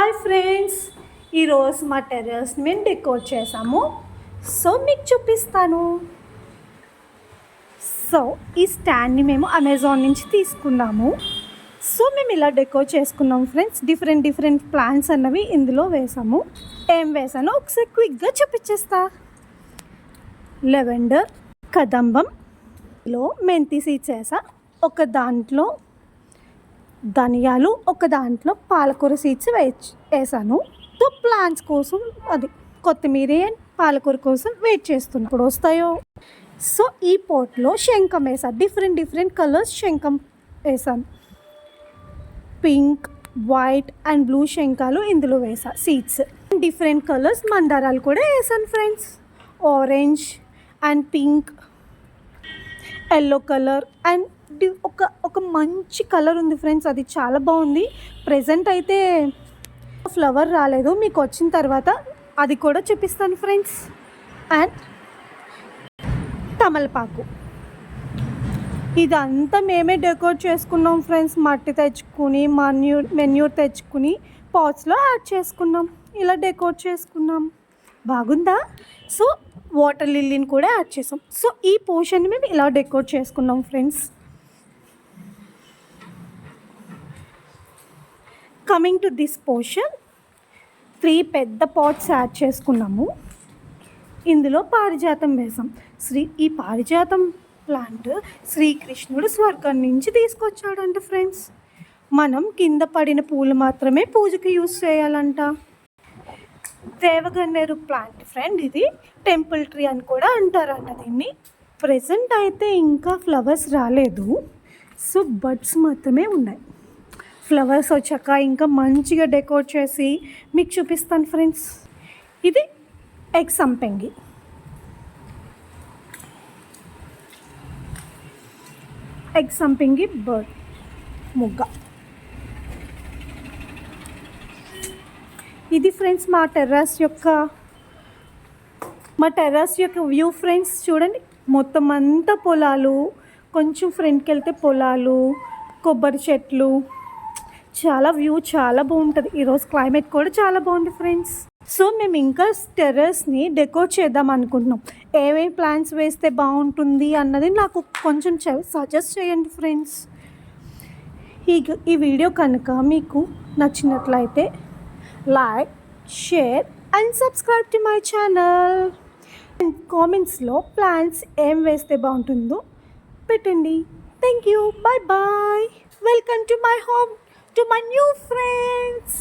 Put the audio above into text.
Hi friends, ఈరోజు మా terrace మేము డెకోర్ చేసాము. సో మీకు చూపిస్తాను. సో ఈ స్టాండ్ని మేము అమెజాన్ నుంచి తీసుకున్నాము. సో మేము ఇలా డెకోర్ చేసుకున్నాము ఫ్రెండ్స్. డిఫరెంట్ ప్లాంట్స్ అన్నవి ఇందులో వేసాము. ఏం వేసానో ఒకసారి క్విక్గా చూపించేస్తా. లెవెండర్, కదంబంలో మెంతి సీడ్స్ వేసా, ఒక దాంట్లో ధనియాలు, ఒక దాంట్లో పాలకూర సీడ్స్ వేసాను. సో ప్లాంట్స్ కోసం అది కొత్తిమీర అండ్ పాలకూర కోసం వెయిట్ చేస్తున్నా ఇప్పుడు వస్తాయో. సో ఈ పోట్లో శంఖం వేసా. డిఫరెంట్ కలర్స్ శంఖం వేసాను. పింక్, వైట్ అండ్ బ్లూ శంఖాలు ఇందులో వేసా సీడ్స్. డిఫరెంట్ కలర్స్ మందారాలు కూడా వేసాను friends. Orange and pink, yellow colour and ఒక మంచి కలర్ ఉంది ఫ్రెండ్స్. అది చాలా బాగుంది. ప్రెజెంట్ అయితే ఫ్లవర్ రాలేదు, మీకు వచ్చిన తర్వాత అది కూడా చూపిస్తాను ఫ్రెండ్స్. అండ్ తమలపాకు, ఇదంతా మేమే డెకోర్ చేసుకున్నాం ఫ్రెండ్స్. మట్టి తెచ్చుకుని మెన్యూర్ తెచ్చుకుని పాట్స్లో యాడ్ చేసుకున్నాం. ఇలా డెకోర్ చేసుకున్నాం. బాగుందా? సో వాటర్ లిల్లీని కూడా యాడ్ చేసాం. సో ఈ పోర్షన్ని మేము ఇలా డెకోర్ చేసుకున్నాం friends. Coming to this portion, 3 పెద్ద పాట్స్ యాడ్ చేసుకున్నాము. ఇందులో పారిజాతం వేసాం. ఈ పారిజాతం ప్లాంట్ శ్రీకృష్ణుడు స్వర్గం నుంచి తీసుకొచ్చాడంట ఫ్రెండ్స్. మనం కింద పడిన పూలు మాత్రమే పూజకి యూజ్ చేయాలంట. దేవగన్నేరు ప్లాంట్ ఫ్రెండ్, ఇది టెంపుల్ ట్రీ అని కూడా అంటారంట దీన్ని. ప్రెజెంట్ అయితే ఇంకా ఫ్లవర్స్ రాలేదు. సో బడ్స్ మాత్రమే ఉన్నాయి. ఫ్లవర్స్ వచ్చాక ఇంకా మంచిగా డెకోర్ చేసి మీకు చూపిస్తాను ఫ్రెండ్స్. ఇది ఎగ్ సంపెంగి. ఎగ్ సంపెంగి బర్డ్ మొగ్గ. ఇది ఫ్రెండ్స్ మా టెర్రస్ యొక్క వ్యూ ఫ్రెండ్స్. చూడండి, మొత్తం అంతా పొలాలు, కొంచెం ఫ్రంట్కి వెళ్తే పొలాలు, కొబ్బరి చెట్లు, చాలా వ్యూ చాలా బాగుంటుంది. ఈరోజు క్లైమేట్ కూడా చాలా బాగుంది ఫ్రెండ్స్. సో మేము ఇంకా టెర్రస్ని డెకోర్ చేద్దాం అనుకుంటున్నాం. ఏమేమి ప్లాంట్స్ వేస్తే బాగుంటుంది అన్నది నాకు కొంచెం సజెస్ట్ చేయండి ఫ్రెండ్స్. ఈ వీడియో కనుక మీకు నచ్చినట్లయితే like, share and subscribe to my channel. కామెంట్స్లో ప్లాంట్స్ ఏం వేస్తే బాగుంటుందో పెట్టండి. Thank you. Bye. Welcome to my home, to my new friends.